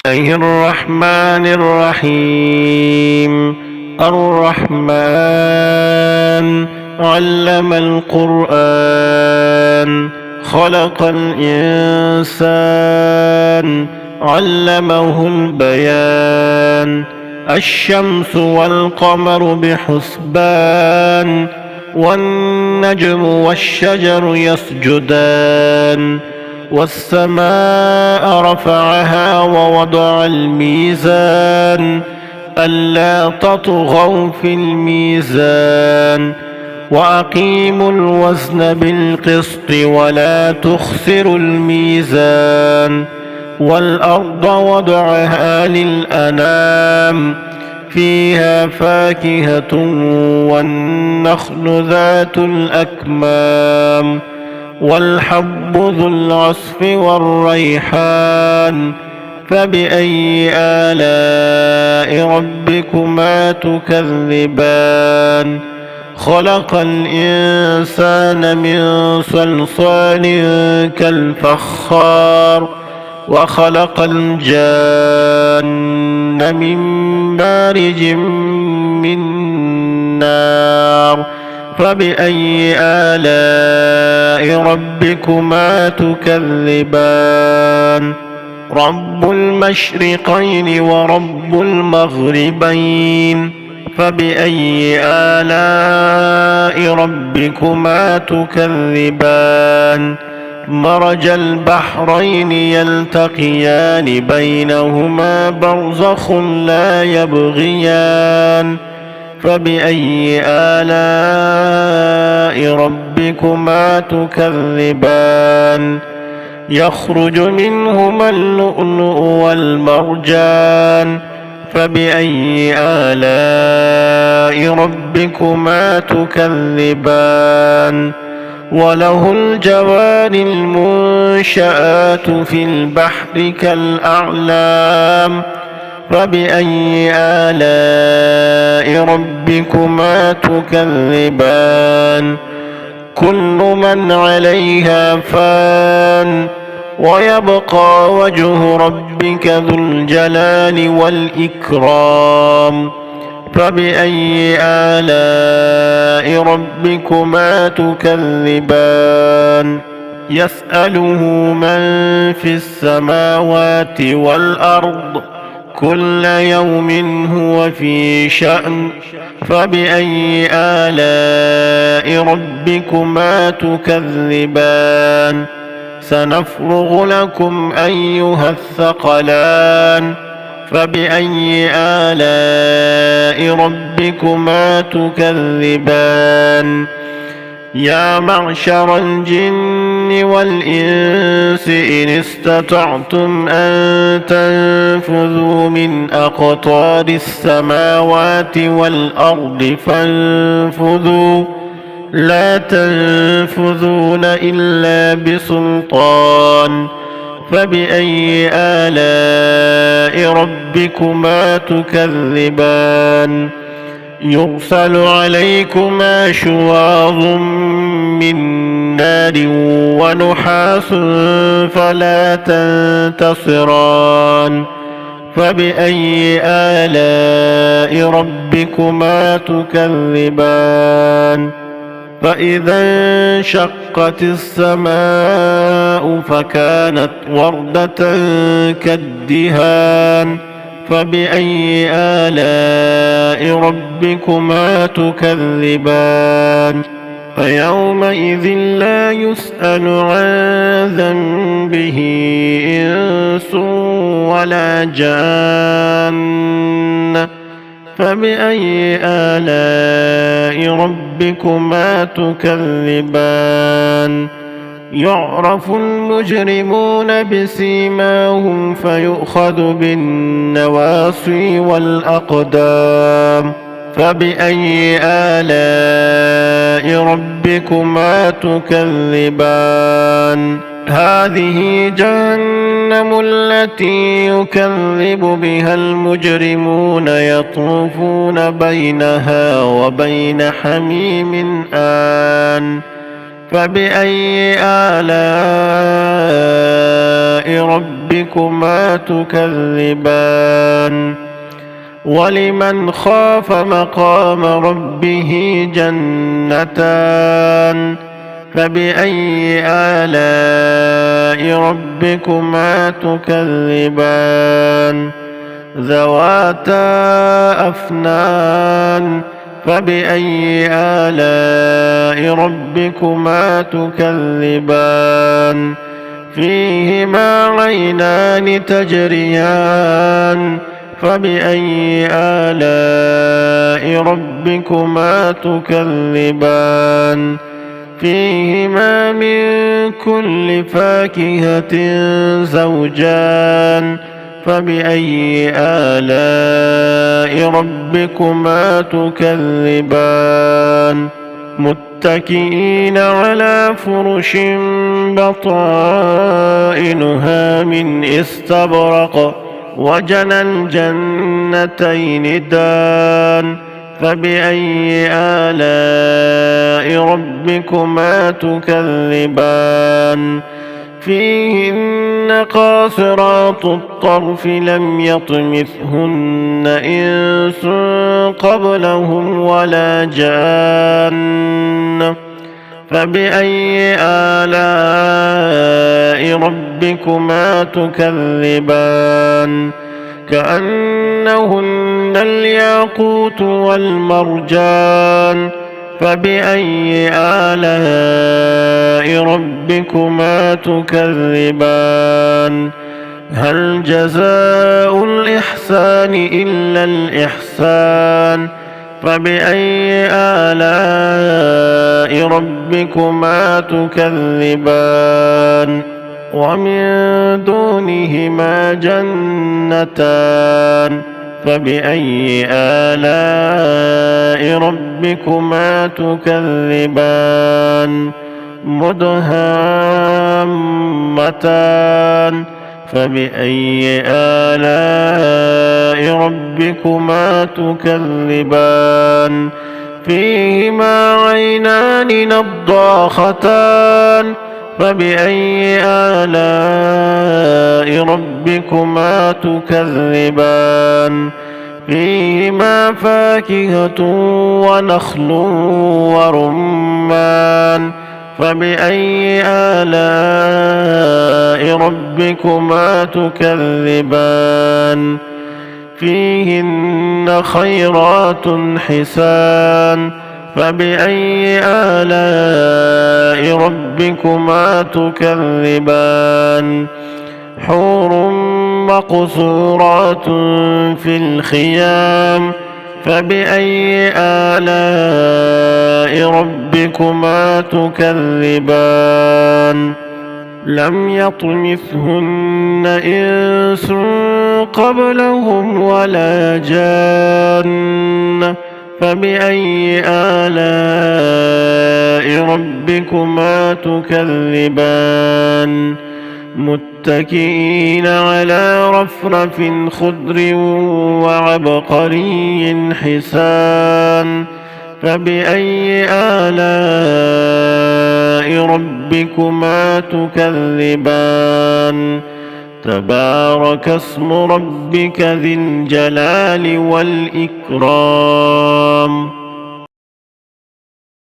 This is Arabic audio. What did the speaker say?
الله الرحمن الرحيم. الرحمن علم القرآن، خلق الإنسان، علمه البيان. الشمس والقمر بحسبان، والنجم والشجر يسجدان. والسماء رفعها ووضع الميزان، ألا تطغوا في الميزان، وأقيموا الوزن بالقسط ولا تخسروا الميزان. والأرض وضعها للأنام، فيها فاكهة والنخل ذات الأكمام، والحب ذو العصف والريحان. فبأي آلاء ربكما تكذبان؟ خلق الإنسان من صلصال كالفخار، وخلق الجان من مارج من نار. فبأي آلاء ربكما تكذبان؟ رب المشرقين ورب المغربين. فبأي آلاء ربكما تكذبان؟ مرج البحرين يلتقيان، بينهما برزخ لا يبغيان. فبأي آلاء ربكما تكذبان؟ يخرج منهما اللؤلؤ والمرجان. فبأي آلاء ربكما تكذبان؟ وله الجوار المنشآت في البحر كالأعلام. فبأي آلاء ربكما تكذبان؟ كل من عليها فان، ويبقى وجه ربك ذو الجلال والإكرام. فبأي آلاء ربكما تكذبان؟ يسأله من في السماوات والأرض، كل يوم هو في شأن. فبأي آلاء ربكما تكذبان؟ سنفرغ لكم أيها الثقلان. فبأي آلاء ربكما تكذبان؟ يا معشر الجن والإنس إن استطعتم أن تنفذوا من أقطار السماوات والأرض فانفذوا، لا تنفذون إلا بسلطان. فبأي آلاء ربكما تكذبان؟ يرسل عليكما شواظ من نار ونحاس فلا تنتصران. فبأي آلاء ربكما تكذبان؟ فإذا انشقت السماء فكانت وردة كالدهان. فبأي آلاء ربكما تكذبان؟ فيومئذ لا يسأل عن ذنبه إنس ولا جان. فبأي آلاء ربكما تكذبان؟ يعرف المجرمون بسيماهم فيؤخذ بالنواصي والأقدام. فبأي آلاء ربكما تكذبان؟ هذه جهنم التي يكذب بها المجرمون، يطوفون بينها وبين حميم آن. فبأي آلاء ربكما ربكما تكذبان ولمن خاف مقام ربه جنتان فبأي آلاء ربكما تكذبان ذواتا أفنان فبأي آلاء ربكما تكذبان فيهما عينان تجريان فبأي آلاء ربكما تكذبان فيهما من كل فاكهة زوجان فبأي آلاء ربكما تكذبان متكئين على فرش بطائنها من استبرق وجنى الجنتين دان فبأي آلاء ربكما تكذبان فيهن قاصرات الطرف لم يطمثهن إنس قبلهم ولا جان فبأي آلاء ربكما تكذبان كأنهن الياقوت والمرجان فبأي آلاء ربكما تكذبان هل جزاء الإحسان إلا الإحسان فبأي آلاء ربكما تكذبان ومن دونهما جنتان فبأي آلاء ربكما تكذبان مدهامتان فبأي آلاء ربكما تكذبان فيهما عينان نضاختان فبأي آلاء ربكما تكذبان فيهما فاكهة ونخل ورمان فبأي آلاء ربكما تكذبان فيهن خيرات حسان فبأي آلاء ربكما تكذبان حور مقصورات في الخيام فبأي آلاء ربكما تكذبان لم يطمثهن إنس قبلهم ولا جان فبأي آلاء ربكما تكذبان متكئين على رفرف خضر وعبقري حسان فبأي آلاء ربكما تكذبان تبارك اسم ربك ذي الجلال والإكرام